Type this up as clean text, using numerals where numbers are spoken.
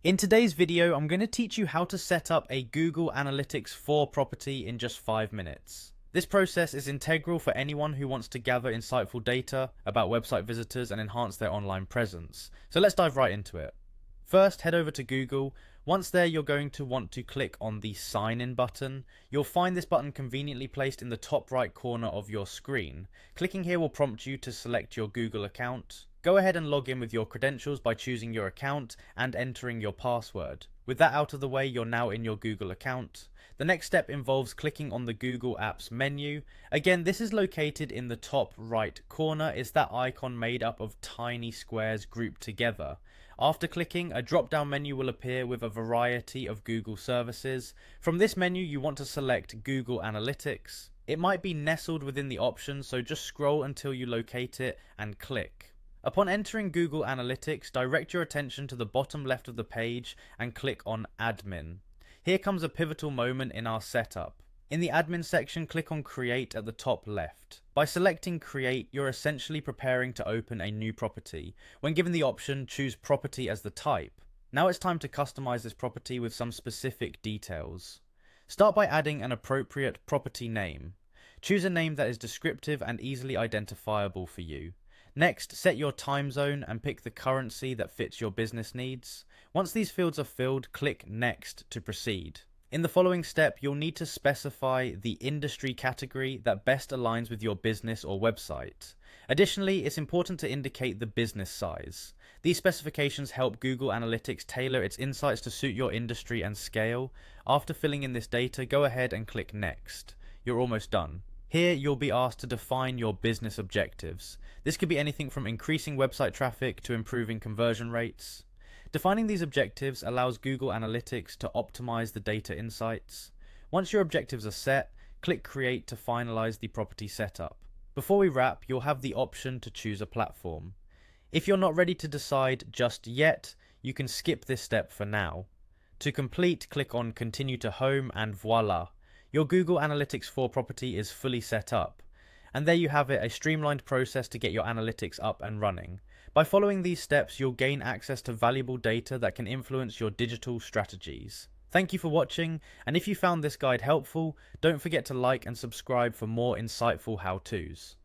In today's video, I'm going to teach you how to set up a Google Analytics 4 property in just 5 minutes. This process is integral for anyone who wants to gather insightful data about website visitors and enhance their online presence. So let's dive right into it. First, head over to Google. Once there, you're going to want to click on the Sign In button. You'll find this button conveniently placed in the top right corner of your screen. Clicking here will prompt you to select your Google account. Go ahead and log in with your credentials by choosing your account and entering your password. With that out of the way, you're now in your Google account. The next step involves clicking on the Google Apps menu. Again, this is located in the top right corner. It's that icon made up of tiny squares grouped together. After clicking, a drop-down menu will appear with a variety of Google services. From this menu, you want to select Google Analytics. It might be nestled within the options, so just scroll until you locate it and click. Upon entering Google Analytics, direct your attention to the bottom left of the page and click on Admin. Here comes a pivotal moment in our setup. In the Admin section, click on Create at the top left. By selecting Create, you're essentially preparing to open a new property. When given the option, choose Property as the type. Now it's time to customize this property with some specific details. Start by adding an appropriate property name. Choose a name that is descriptive and easily identifiable for you. Next, set your time zone and pick the currency that fits your business needs. Once these fields are filled, click Next to proceed. In the following step, you'll need to specify the industry category that best aligns with your business or website. Additionally, it's important to indicate the business size. These specifications help Google Analytics tailor its insights to suit your industry and scale. After filling in this data, go ahead and click Next. You're almost done. Here, you'll be asked to define your business objectives. This could be anything from increasing website traffic to improving conversion rates. Defining these objectives allows Google Analytics to optimize the data insights. Once your objectives are set, click Create to finalize the property setup. Before we wrap, you'll have the option to choose a platform. If you're not ready to decide just yet, you can skip this step for now. To complete, click on Continue to Home and voila! Your Google Analytics 4 property is fully set up. And there you have it, a streamlined process to get your analytics up and running. By following these steps, you'll gain access to valuable data that can influence your digital strategies. Thank you for watching, and if you found this guide helpful, don't forget to like and subscribe for more insightful how-tos.